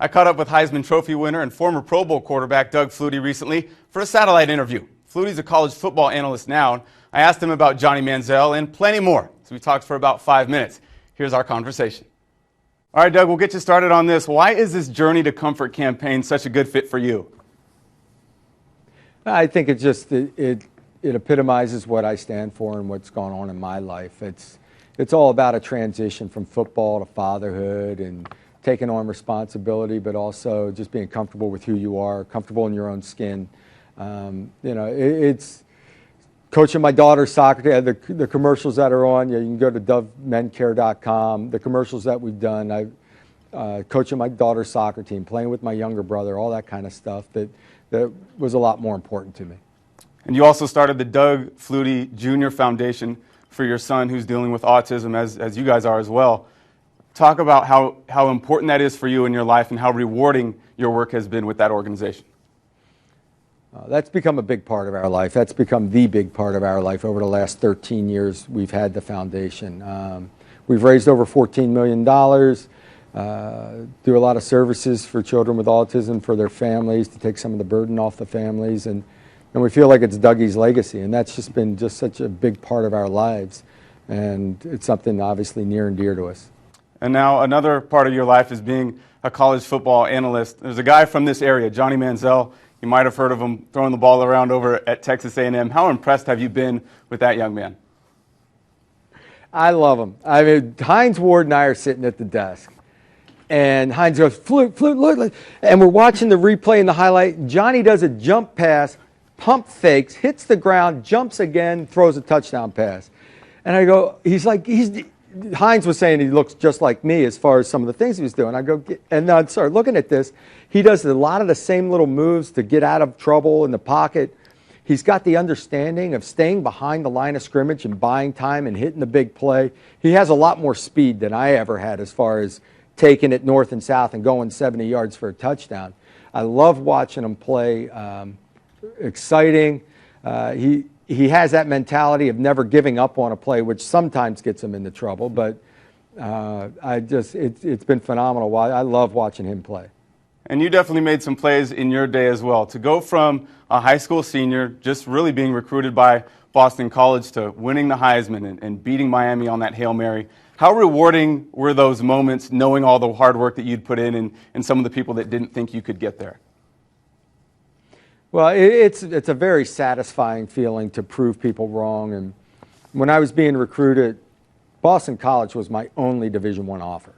I caught up with Heisman Trophy winner and former Pro Bowl quarterback Doug Flutie recently for a satellite interview. Flutie's a college football analyst now. I asked him about Johnny Manziel and plenty more. So we talked for about 5 minutes. Here's our conversation. All right, Doug, we'll get you started on this. Why is this Journey to Comfort campaign such a good fit for you? I think it just it epitomizes what I stand for and what's going on in my life. It's all about a transition from football to fatherhood and taking on responsibility, but also just being comfortable with who you are, comfortable in your own skin. It's coaching my daughter's soccer team. The commercials that are on, you can go to dovemencare.com. The commercials that we've done, coaching my daughter's soccer team, playing with my younger brother, all that kind of stuff that was a lot more important to me. And you also started the Doug Flutie Jr. Foundation for your son who's dealing with autism, as you guys are as well. Talk about how important that is for you in your life and how rewarding your work has been with that organization. That's become a big part of our life. That's become the big part of our life over the last 13 years we've had the foundation. We've raised over $14 million, do a lot of services for children with autism, for their families, to take some of the burden off the families, and we feel like it's Dougie's legacy, and that's just been such a big part of our lives, and it's something obviously near and dear to us. And now another part of your life is being a college football analyst. There's a guy from this area, Johnny Manziel. You might have heard of him throwing the ball around over at Texas A&M. How impressed have you been with that young man? I love him. I mean, Hines Ward and I are sitting at the desk, and Hines goes, "Flute, look," and we're watching the replay and the highlight. Johnny does a jump pass, pump fakes, hits the ground, jumps again, throws a touchdown pass. And I go, Hines was saying he looks just like me as far as some of the things he was doing. I go, and I started looking at this. He does a lot of the same little moves to get out of trouble in the pocket. He's got the understanding of staying behind the line of scrimmage and buying time and hitting the big play. He has a lot more speed than I ever had as far as taking it north and south and going 70 yards for a touchdown. I love watching him play. Exciting. He has that mentality of never giving up on a play, which sometimes gets him into trouble. But it's been phenomenal. I love watching him play. And you definitely made some plays in your day as well. To go from a high school senior, just really being recruited by Boston College, to winning the Heisman and beating Miami on that Hail Mary, how rewarding were those moments, knowing all the hard work that you'd put in and some of the people that didn't think you could get there? Well, it's a very satisfying feeling to prove people wrong. And when I was being recruited, Boston College was my only Division I offer.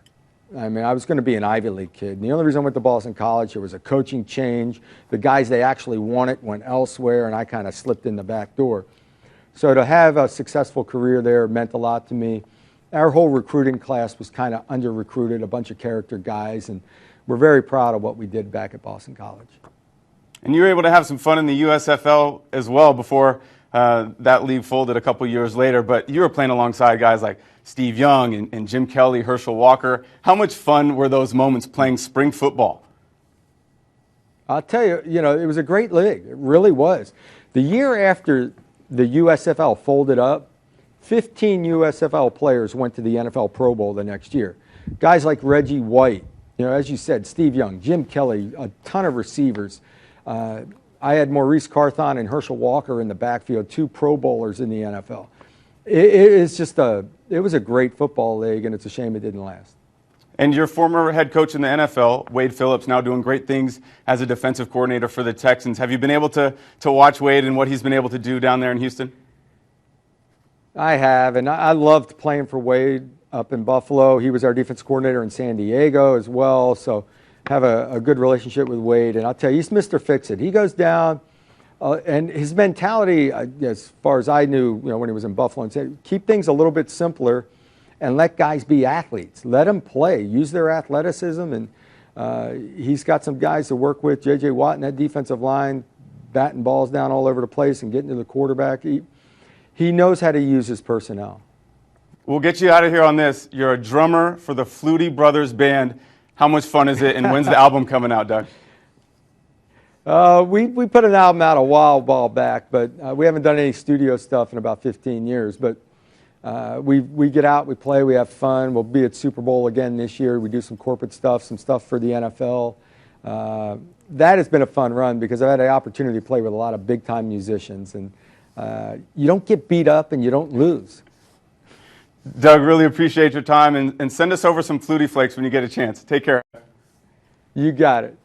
I mean, I was going to be an Ivy League kid. And the only reason I went to Boston College, there was a coaching change. The guys they actually wanted went elsewhere, and I kind of slipped in the back door. So to have a successful career there meant a lot to me. Our whole recruiting class was kind of under-recruited, a bunch of character guys, and we're very proud of what we did back at Boston College. And you were able to have some fun in the USFL as well before that league folded a couple years later. But you were playing alongside guys like Steve Young and Jim Kelly, Herschel Walker. How much fun were those moments playing spring football? I'll tell you, it was a great league. It really was. The year after the USFL folded up, 15 USFL players went to the NFL Pro Bowl the next year. Guys like Reggie White, as you said, Steve Young, Jim Kelly, a ton of receivers. I had Maurice Carthon and Herschel Walker in the backfield, 2 Pro Bowlers in the NFL. It was a great football league, and it's a shame it didn't last. And your former head coach in the NFL, Wade Phillips, now doing great things as a defensive coordinator for the Texans. Have you been able to watch Wade and what he's been able to do down there in Houston? I have, and I loved playing for Wade up in Buffalo. He was our defense coordinator in San Diego as well, so have a good relationship with Wade. And I'll tell you, he's Mr. Fix-It. He goes down, and his mentality, as far as I knew, when he was in Buffalo, and said, keep things a little bit simpler and let guys be athletes. Let them play. Use their athleticism. And he's got some guys to work with. J.J. Watt in that defensive line, batting balls down all over the place and getting to the quarterback. He knows how to use his personnel. We'll get you out of here on this. You're a drummer for the Flutie Brothers Band. How much fun is it, and when's the album coming out, Doug? We put an album out a while back, but we haven't done any studio stuff in about 15 years. But We get out, we play, we have fun. We'll be at Super Bowl again this year. We do some corporate stuff, some stuff for the NFL. That has been a fun run because I've had the opportunity to play with a lot of big-time musicians, and you don't get beat up and you don't lose. Doug, really appreciate your time, and send us over some Flutie Flakes when you get a chance. Take care. You got it.